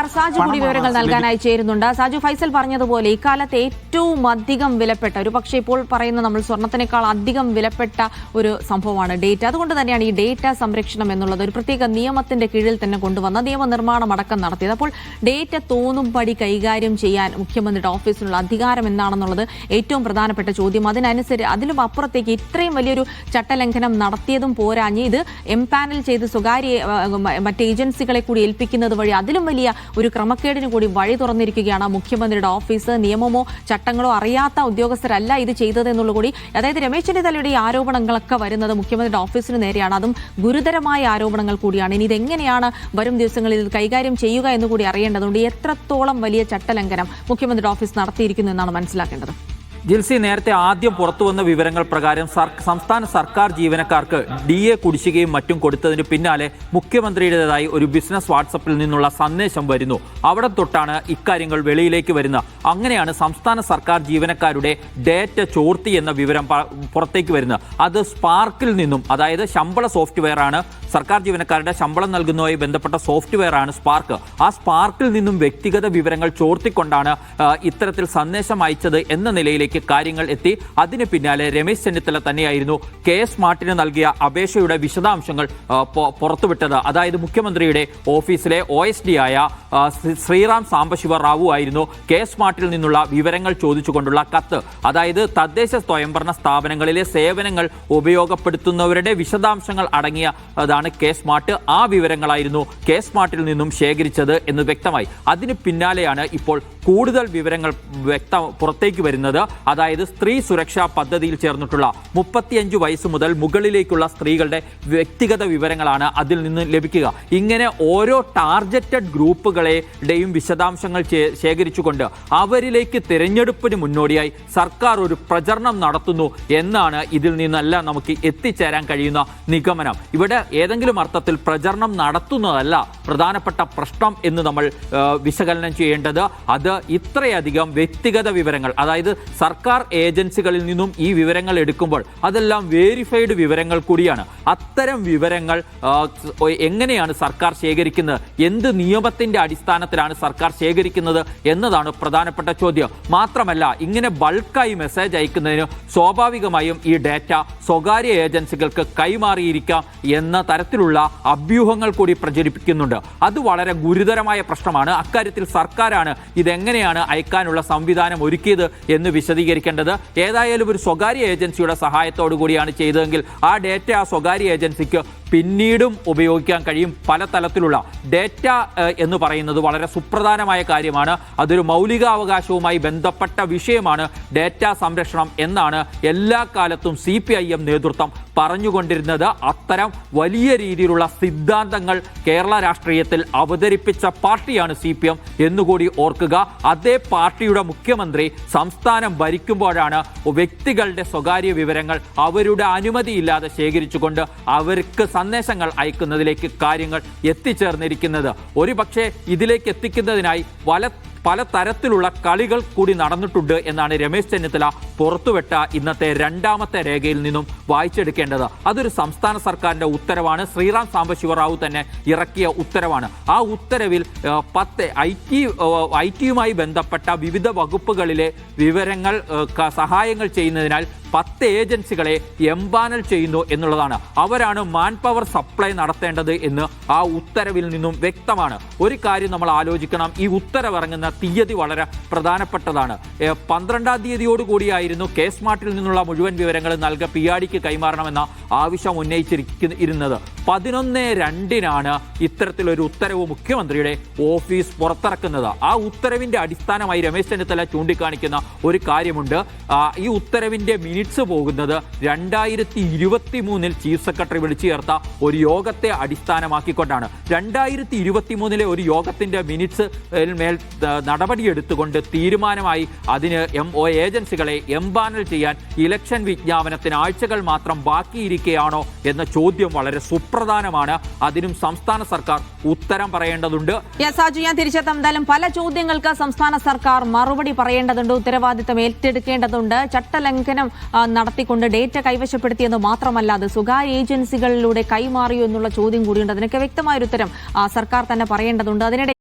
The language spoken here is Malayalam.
ആർ സാജു കൂടി വിവരങ്ങൾ നൽകാനായി ചേരുന്നുണ്ട്. സാജു, ഫൈസൽ പറഞ്ഞതുപോലെ ഇക്കാലത്ത് ഏറ്റവും അധികം വിലപ്പെട്ട, ഒരു പക്ഷേ ഇപ്പോൾ പറയുന്ന നമ്മൾ സ്വർണത്തിനേക്കാൾ അധികം വിലപ്പെട്ട ഒരു സംഭവമാണ് ഡേറ്റ. അതുകൊണ്ട് തന്നെയാണ് ഈ ഡേറ്റ സംരക്ഷണം എന്നുള്ളത് ഒരു പ്രത്യേക നിയമത്തിന്റെ കീഴിൽ തന്നെ കൊണ്ടുവന്ന നിയമനിർമ്മാണം അടക്കം നടത്തിയത്. അപ്പോൾ ഡേറ്റ തോന്നുംപടി കൈകാര്യം ചെയ്യാൻ മുഖ്യമന്ത്രിയുടെ ഓഫീസിനുള്ള അധികാരം എന്താണെന്നുള്ളത് ഏറ്റവും പ്രധാനപ്പെട്ട ചോദ്യം. അതിലും അപ്പുറത്തേക്ക് ഇത്രയും വലിയൊരു ചട്ടലംഘനം നടത്തിയതും പോരാഞ്ഞ് ഇത് എംപാനൽ ചെയ്ത് സ്വകാര്യ മറ്റ് ഏജൻസികളെ കൂടി ഏൽപ്പിക്കുന്നത് വഴി അതിലും വലിയ ഒരു ക്രമക്കേടിന് കൂടി വഴി തുറന്നിരിക്കുകയാണ് മുഖ്യമന്ത്രിയുടെ ഓഫീസ്. നിയമമോ ചട്ടങ്ങളോ അറിയാത്ത ഉദ്യോഗസ്ഥരല്ല ഇത് ചെയ്തതെന്നുള്ള കൂടി, അതായത് രമേശ് ചെന്നിത്തലയുടെ ഈ ആരോപണങ്ങളൊക്കെ വരുന്നത് മുഖ്യമന്ത്രിയുടെ ഓഫീസിന് നേരെയാണ്. അതും ഗുരുതരമായ ആരോപണങ്ങൾ കൂടിയാണ്. ഇനി ഇതെങ്ങനെയാണ് വരും ദിവസങ്ങളിൽ ഇത് കൈകാര്യം ചെയ്യുക എന്ന് കൂടി അറിയേണ്ടതുണ്ട്. എത്രത്തോളം വലിയ ചട്ടലംഘനം മുഖ്യമന്ത്രിയുടെ ഓഫീസ് നടത്തിയിരിക്കുന്നു എന്നാണ് മനസ്സിലാക്കേണ്ടത്. ജിൽസി, നേരത്തെ ആദ്യം പുറത്തുവന്ന വിവരങ്ങൾ പ്രകാരം സംസ്ഥാന സർക്കാർ ജീവനക്കാർക്ക് DA കുടിശ്ശികയും മറ്റും കൊടുത്തതിന് പിന്നാലെ മുഖ്യമന്ത്രിയുടേതായി ഒരു ബിസിനസ് വാട്സപ്പിൽ നിന്നുള്ള സന്ദേശം വരുന്നു. അവിടെ തൊട്ടാണ് ഇക്കാര്യങ്ങൾ വെളിയിലേക്ക് വരുന്നത്. അങ്ങനെയാണ് സംസ്ഥാന സർക്കാർ ജീവനക്കാരുടെ ഡേറ്റ ചോർത്തി എന്ന വിവരം പുറത്തേക്ക് വരുന്നത്. അത് സ്പാർക്കിൽ നിന്നും, അതായത് ശമ്പള സോഫ്റ്റ്വെയർ ആണ്, സർക്കാർ ജീവനക്കാരുടെ ശമ്പളം നൽകുന്നതുമായി ബന്ധപ്പെട്ട സോഫ്റ്റ്വെയർ ആണ് സ്പാർക്ക്. ആ സ്പാർക്കിൽ നിന്നും വ്യക്തിഗത വിവരങ്ങൾ ചോർത്തിക്കൊണ്ടാണ് ഇത്തരത്തിൽ സന്ദേശം അയച്ചത് എന്ന നിലയിലേക്ക് കാര്യങ്ങൾ എത്തി. അതിന് പിന്നാലെ രമേശ് ചെന്നിത്തല തന്നെയായിരുന്നു കെ.സ്മാർട്ടിന് നൽകിയ അപേക്ഷയുടെ വിശദാംശങ്ങൾ പുറത്തുവിട്ടത്. അതായത് മുഖ്യമന്ത്രിയുടെ ഓഫീസിലെ OSD ആയ ശ്രീറാം സാംബശിവ റാവു ആയിരുന്നു കെ.സ്മാർട്ടിൽ നിന്നുള്ള വിവരങ്ങൾ ചോദിച്ചുകൊണ്ടുള്ള കത്ത്. അതായത് തദ്ദേശ സ്വയംഭരണ സ്ഥാപനങ്ങളിലെ സേവനങ്ങൾ ഉപയോഗപ്പെടുത്തുന്നവരുടെ വിശദാംശങ്ങൾ അടങ്ങിയതാണ് കെ.സ്മാർട്ട്. ആ വിവരങ്ങളായിരുന്നു കെ.സ്മാർട്ടിൽ നിന്നും ശേഖരിച്ചത് എന്ന് വ്യക്തമായി. അതിന് പിന്നാലെയാണ് ഇപ്പോൾ കൂടുതൽ വിവരങ്ങൾ പുറത്തേക്ക് വരുന്നത്. അതായത് സ്ത്രീ സുരക്ഷാ പദ്ധതിയിൽ ചേർന്നിട്ടുള്ള 35 വയസ്സ് മുതൽ മുകളിലേക്കുള്ള സ്ത്രീകളുടെ വ്യക്തിഗത വിവരങ്ങളാണ് അതിൽ നിന്ന് ലഭിക്കുക. ഇങ്ങനെ ഓരോ ടാർഗറ്റഡ് ഗ്രൂപ്പുകളുടെയും വിശദാംശങ്ങൾ ശേഖരിച്ചുകൊണ്ട് അവരിലേക്ക് തിരഞ്ഞെടുപ്പിന് മുന്നോടിയായി സർക്കാർ ഒരു പ്രചരണം നടത്തുന്നു എന്നാണ് ഇതിൽ നിന്നെല്ലാം നമുക്ക് എത്തിച്ചേരാൻ കഴിയുന്ന നിഗമനം. ഇവിടെ ഏതെങ്കിലും അർത്ഥത്തിൽ പ്രചരണം നടത്തുന്നതല്ല പ്രധാനപ്പെട്ട പ്രശ്നം എന്ന് നമ്മൾ വിശകലനം ചെയ്യേണ്ടത്. അത് ഇത്രയധികം വ്യക്തിഗത വിവരങ്ങൾ, അതായത് സർക്കാർ ഏജൻസികളിൽ നിന്നും ഈ വിവരങ്ങൾ എടുക്കുമ്പോൾ അതെല്ലാം വേരിഫൈഡ് വിവരങ്ങൾ കൂടിയാണ്. അത്തരം വിവരങ്ങൾ എങ്ങനെയാണ് സർക്കാർ ശേഖരിക്കുന്നത്, എന്ത് നിയമത്തിന്റെ അടിസ്ഥാനത്തിലാണ് സർക്കാർ ശേഖരിക്കുന്നത് എന്നതാണ് പ്രധാനപ്പെട്ട ചോദ്യം. മാത്രമല്ല, ഇങ്ങനെ ബൾക്കായി മെസ്സേജ് അയക്കുന്നതിന് സ്വാഭാവികമായും ഈ ഡേറ്റ സ്വകാര്യ ഏജൻസികൾക്ക് കൈമാറിയിരിക്കാം എന്ന തരത്തിലുള്ള അഭ്യൂഹങ്ങൾ കൂടി പ്രചരിപ്പിക്കുന്നുണ്ട്. അത് വളരെ ഗുരുതരമായ പ്രശ്നമാണ്. അക്കാര്യത്തിൽ സർക്കാരാണ് ഇതെങ്ങനെയാണ് അയക്കാനുള്ള സംവിധാനം ഒരുക്കിയത് എന്ന് വിശദീകരിക്കേണ്ടത്. ഏതായാലും ഒരു സ്വകാര്യ ഏജൻസിയുടെ സഹായത്തോടു കൂടിയാണ് ചെയ്തതെങ്കിൽ ആ ഡേറ്റ ആ സ്വകാര്യ ഏജൻസിക്ക് പിന്നീടും ഉപയോഗിക്കാൻ കഴിയും. പല തലത്തിലുള്ള ഡേറ്റ എന്ന് പറയുന്നത് വളരെ സുപ്രധാനമായ കാര്യമാണ്. അതൊരു മൗലികാവകാശവുമായി ബന്ധപ്പെട്ട വിഷയമാണ് ഡേറ്റ സംരക്ഷണം എന്നാണ് എല്ലാ കാലത്തും CPIM നേതൃത്വം പറഞ്ഞുകൊണ്ടിരുന്നത്. അത്തരം വലിയ രീതിയിലുള്ള സിദ്ധാന്തങ്ങൾ കേരള രാഷ്ട്രീയത്തിൽ അവതരിപ്പിച്ച പാർട്ടിയാണ് CPM എന്നുകൂടി ഓർക്കുക. അതേ പാർട്ടിയുടെ മുഖ്യമന്ത്രി സംസ്ഥാനം ഭരിക്കുമ്പോഴാണ് വ്യക്തികളുടെ സ്വകാര്യ വിവരങ്ങൾ അവരുടെ അനുമതിയില്ലാതെ ശേഖരിച്ചുകൊണ്ട് അവർക്ക് സന്ദേശങ്ങൾ അയക്കുന്നതിലേക്ക് കാര്യങ്ങൾ എത്തിച്ചേർന്നിരിക്കുന്നത്. ഒരുപക്ഷെ ഇതിലേക്ക് എത്തിക്കുന്നതിനായി പല തരത്തിലുള്ള കളികൾ കൂടി നടന്നിട്ടുണ്ട് എന്നാണ് രമേശ് ചെന്നിത്തല പുറത്തുവിട്ട ഇന്നത്തെ രണ്ടാമത്തെ രേഖയിൽ നിന്നും വായിച്ചെടുക്കേണ്ടത്. അതൊരു സംസ്ഥാന സർക്കാരിന്റെ ഉത്തരവാണ്. ശ്രീറാം സാംബശിവ റാവു തന്നെ ഇറക്കിയ ഉത്തരവാണ്. ആ ഉത്തരവിൽ 10 IT-യുമായി ബന്ധപ്പെട്ട വിവിധ വകുപ്പുകളിലെ വിവരങ്ങൾ സഹായങ്ങൾ ചെയ്യുന്നതിനാൽ 10 ഏജൻസികളെ എംപാനൽ ചെയ്യുന്നു എന്നുള്ളതാണ്. അവരാണ് മാൻ പവർ സപ്ലൈ നടത്തേണ്ടത് എന്ന് ആ ഉത്തരവിൽ നിന്നും വ്യക്തമാണ്. ഒരു കാര്യം നമ്മൾ ആലോചിക്കണം, ഈ ഉത്തരവിറങ്ങുന്ന തീയതി വളരെ പ്രധാനപ്പെട്ടതാണ്. 12-ാം തീയതിയോടുകൂടിയായിരുന്നു കെ.സ്മാർട്ടിൽ നിന്നുള്ള മുഴുവൻ വിവരങ്ങൾ നൽകുക PRDക്ക് കൈമാറണമെന്ന ആവശ്യം ഉന്നയിച്ചിരുന്നത്. 11/2-നാണ് ഇത്തരത്തിലൊരു ഉത്തരവ് മുഖ്യമന്ത്രിയുടെ ഓഫീസ് പുറത്തിറക്കുന്നത്. ആ ഉത്തരവിന്റെ അടിസ്ഥാനമായി രമേശ് ചെന്നിത്തല ചൂണ്ടിക്കാണിക്കുന്ന ഒരു കാര്യമുണ്ട്. ഈ ഉത്തരവിന്റെ മിനിറ്റ്സ് പോകുന്നത് 2023 ചീഫ് സെക്രട്ടറി വിളിച്ചു ചേർത്ത ഒരു യോഗത്തെ അടിസ്ഥാനമാക്കിക്കൊണ്ടാണ്. 2023 ഒരു യോഗത്തിന്റെ മിനിറ്റ്സ് മേൽ നടപടിയെടുത്തുകൊണ്ട് തീരുമാനമായി അതിന് ഏജൻസികളെ എംപാനൽ ചെയ്യാൻ ഇലക്ഷൻ വിജ്ഞാപനത്തിന് ആഴ്ചകൾ മാത്രം ബാക്കിയിരിക്കുകയാണോ എന്ന ചോദ്യം വളരെ സുപ്രധാനമാണ്. അതിനും സംസ്ഥാന സർക്കാർ ഉത്തരം പറയേണ്ടതുണ്ട്. സാജു, ഞാൻ തിരിച്ചെത്താം. എന്തായാലും പല ചോദ്യങ്ങൾക്ക് സംസ്ഥാന സർക്കാർ മറുപടി പറയേണ്ടതുണ്ട്, ഉത്തരവാദിത്തം ഏറ്റെടുക്കേണ്ടതുണ്ട്. ചട്ടലംഘനം നടത്തിക്കൊണ്ട് ഡേറ്റ കൈവശപ്പെടുത്തിയെന്ന് മാത്രമല്ല, അത് സ്വകാര്യ ഏജൻസികളിലൂടെ കൈമാറിയോ എന്നുള്ള ചോദ്യം കൂടിയുണ്ട്. അതിനൊക്കെ വ്യക്തമായൊരു ഉത്തരം സർക്കാർ തന്നെ പറയേണ്ടതുണ്ട്. അതിനിടെ